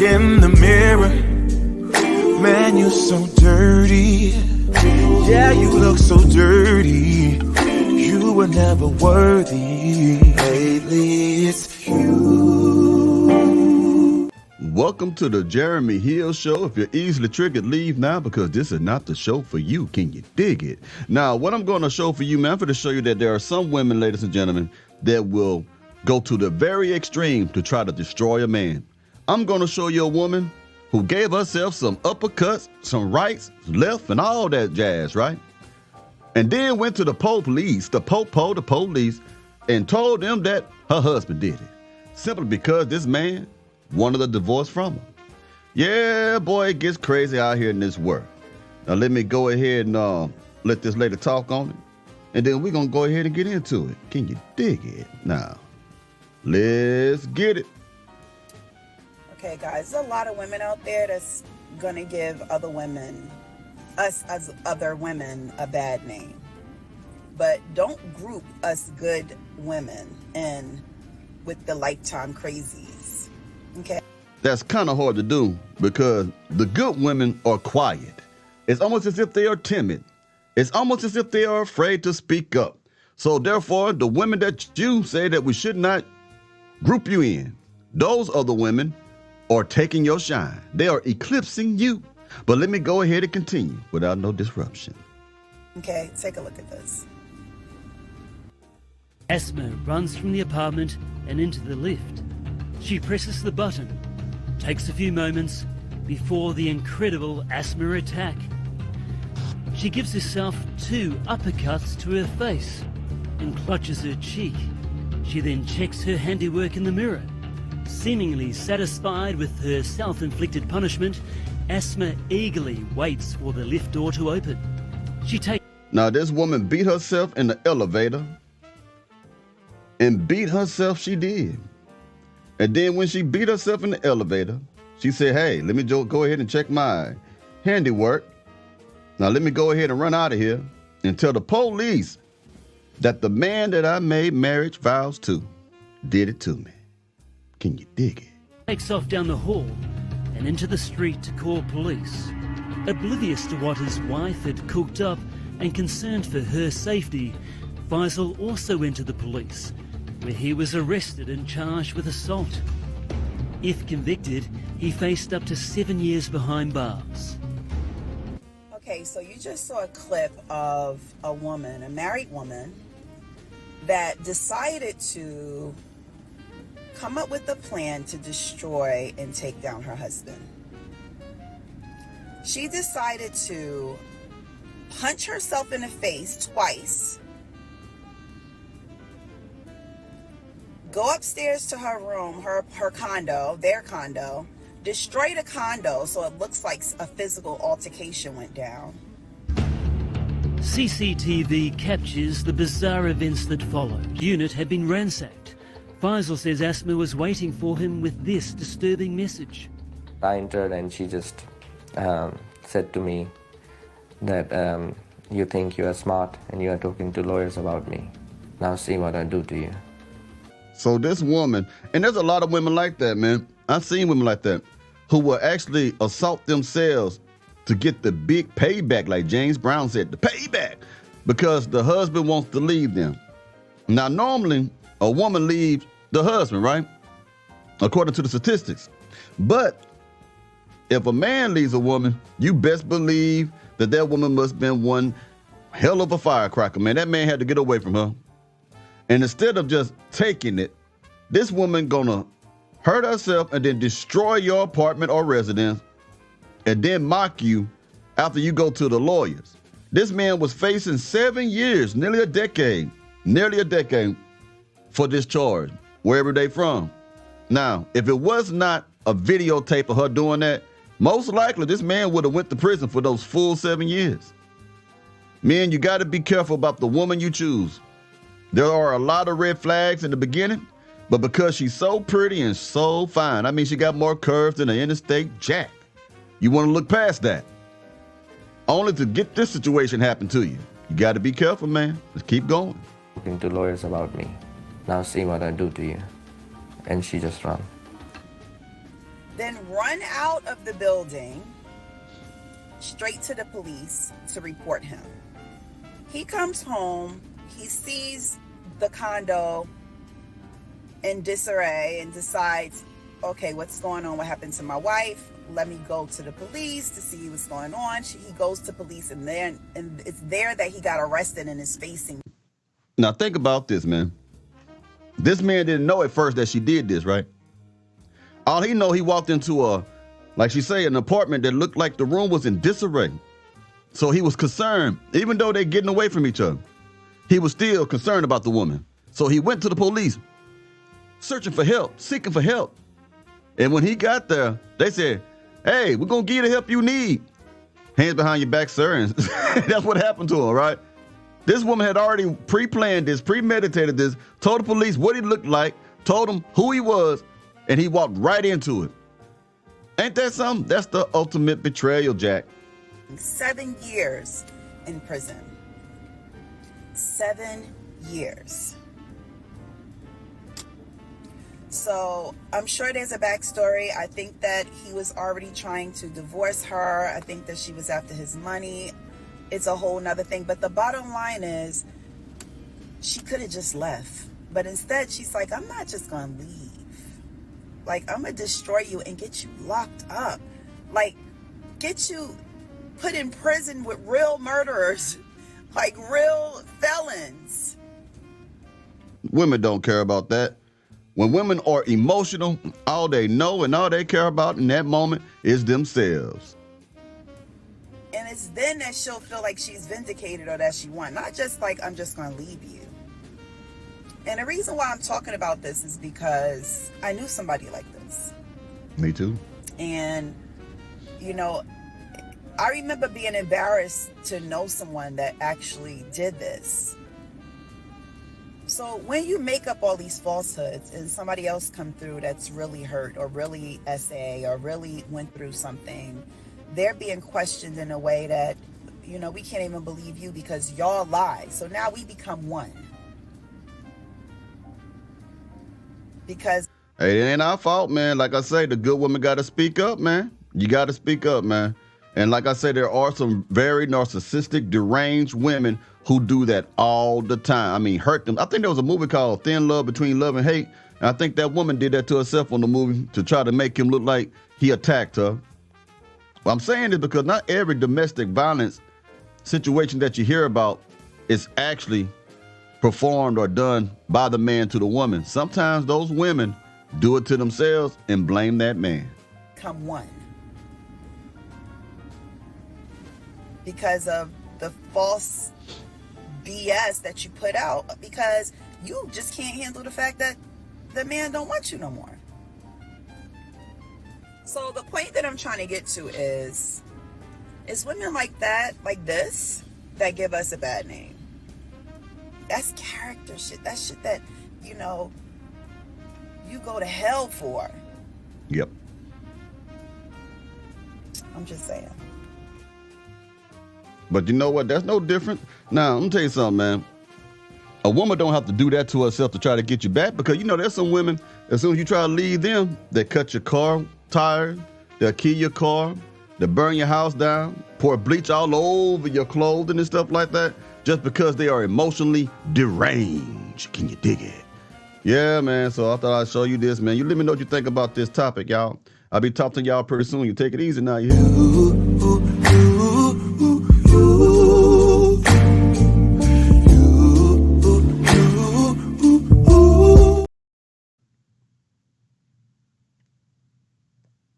in the mirror. Man, you're so dirty. Yeah, you look so dirty. You were never worthy. Lately, it's you. Welcome to the Jeremy Hill Show. If you're easily triggered, leave now because this is not the show for you. Can you dig it? Now, what I'm going to show for you, man, I'm going to show you that there are some women, ladies and gentlemen, that will go to the very extreme to try to destroy a man. I'm going to show you a woman who gave herself some uppercuts, some rights, left, and all that jazz, right? And then went to the police, the police, and told them that her husband did it. Simply because this man wanted a divorce from her. Yeah, boy, it gets crazy out here in this world. Now, let me go ahead and let this lady talk on it. And then we're going to go ahead and get into it. Can you dig it? Now, let's get it. Okay, guys, there's a lot of women out there that's going to give other women, us as other women, a bad name. But don't group us good women in with the lifetime crazies, okay? That's kind of hard to do because the good women are quiet. It's almost as if they are timid. It's almost as if they are afraid to speak up. So therefore, the women that you say that we should not group you in, those are the women are taking your shine. They are eclipsing you. But let me go ahead and continue without no disruption. Okay, take a look at this. Asma runs from the apartment and into the lift. She presses the button. Takes a few moments before the incredible Asma attack. She gives herself 2 uppercuts to her face and clutches her cheek. She then checks her handiwork in the mirror. Seemingly satisfied with her self-inflicted punishment, Asma eagerly waits for the lift door to open. Now, this woman beat herself in the elevator, and beat herself she did. And then when she beat herself in the elevator, she said, hey, let me go ahead and check my handiwork. Now, let me go ahead and run out of here and tell the police that the man that I made marriage vows to did it to me. Can you dig it? Takes off down the hall and into the street to call police. Oblivious to what his wife had cooked up and concerned for her safety, Faisal also went to the police, where he was arrested and charged with assault. If convicted, he faced up to 7 years behind bars. Okay, so you just saw a clip of a woman, a married woman, that decided to come up with a plan to destroy and take down her husband. She decided to punch herself in the face twice, go upstairs to her room, her condo, their condo, destroy the condo so it looks like a physical altercation went down. CCTV captures the bizarre events that followed. The unit had been ransacked. Faisal says Asma was waiting for him with this disturbing message. I entered and she just said to me that you think you are smart and you are talking to lawyers about me. Now see what I do to you. So this woman, and there's a lot of women like that, man. I've seen women like that who will actually assault themselves to get the big payback, like James Brown said, the payback, because the husband wants to leave them. Now, normally, a woman leaves the husband, right? According to the statistics. But if a man leaves a woman, you best believe that that woman must have been one hell of a firecracker, man. That man had to get away from her. And instead of just taking it, this woman gonna hurt herself and then destroy your apartment or residence and then mock you after you go to the lawyers. This man was facing 7 years, nearly a decade for this charge, wherever they from. Now, if it was not a videotape of her doing that, most likely this man would have went to prison for those full 7 years. Men, you got to be careful about the woman you choose. There are a lot of red flags in the beginning, but because she's so pretty and so fine, I mean, she got more curves than an interstate jack. You want to look past that. Only to get this situation happen to you. You got to be careful, man. Just keep going. Talking to lawyers about me. Now see what I do to you. And she just ran. then run out of the building straight to the police to report him. He comes home, he sees the condo in disarray and decides, okay, what's going on? What happened to my wife? Let me go to the police to see what's going on. He goes to police, and it's there that he got arrested and is facing. Now think about this, man. This man didn't know at first that she did this, right? All he know, he walked into a, like she say, an apartment that looked like the room was in disarray. So he was concerned, even though they're getting away from each other. He was still concerned about the woman. So he went to the police, searching for help, seeking for help. And when he got there, they said, hey, we're going to give you the help you need. Hands behind your back, sir. And that's what happened to him, right? This woman had already pre-planned this, premeditated this, told the police what he looked like, told them who he was, and he walked right into it. Ain't that something? That's the ultimate betrayal, Jack. 7 years in prison. 7 years. So I'm sure there's a backstory. I think that he was already trying to divorce her. I think that she was after his money. It's a whole nother thing. But the bottom line is, she could have just left. But instead, she's like, I'm not just going to leave. Like, I'm going to destroy you and get you locked up. Like, get you put in prison with real murderers, like real felons. Women don't care about that. When women are emotional, all they know and all they care about in that moment is themselves. And it's then that she'll feel like she's vindicated or that she won. Not just like, I'm just going to leave you. And the reason why I'm talking about this is because I knew somebody like this. Me too. And, you know, I remember being embarrassed to know someone that actually did this. So when you make up all these falsehoods and somebody else come through that's really hurt or really SA or really went through something, they're being questioned in a way that, you know, we can't even believe you because y'all lied. So now we become one. Because hey, it ain't our fault, man. Like I say, the good woman got to speak up, man. You got to speak up, man. And like I said, there are some very narcissistic, deranged women who do that all the time. I mean, hurt them. I think there was a movie called Thin Love Between Love and Hate. And I think that woman did that to herself on the movie to try to make him look like he attacked her. Well, I'm saying this because not every domestic violence situation that you hear about is actually performed or done by the man to the woman. Sometimes those women do it to themselves and blame that man. Become one. Because of the false BS that you put out, because you just can't handle the fact that the man don't want you no more. So the point that I'm trying to get to is women like that, like this, that give us a bad name. That's character shit. That's shit that, you know, you go to hell for. Yep. I'm just saying. But you know what? That's no different. Now, I'm gonna tell you something, man. A woman don't have to do that to herself to try to get you back, because, you know, there's some women, as soon as you try to leave them, they cut your car tires, they'll kill your car, they'll burn your house down, pour bleach all over your clothing and stuff like that, just because they are emotionally deranged. Can you dig it? Yeah, man. So I thought I'd show you this, man. You let me know what you think about this topic, y'all. I'll be talking to y'all pretty soon. You take it easy now. You hear?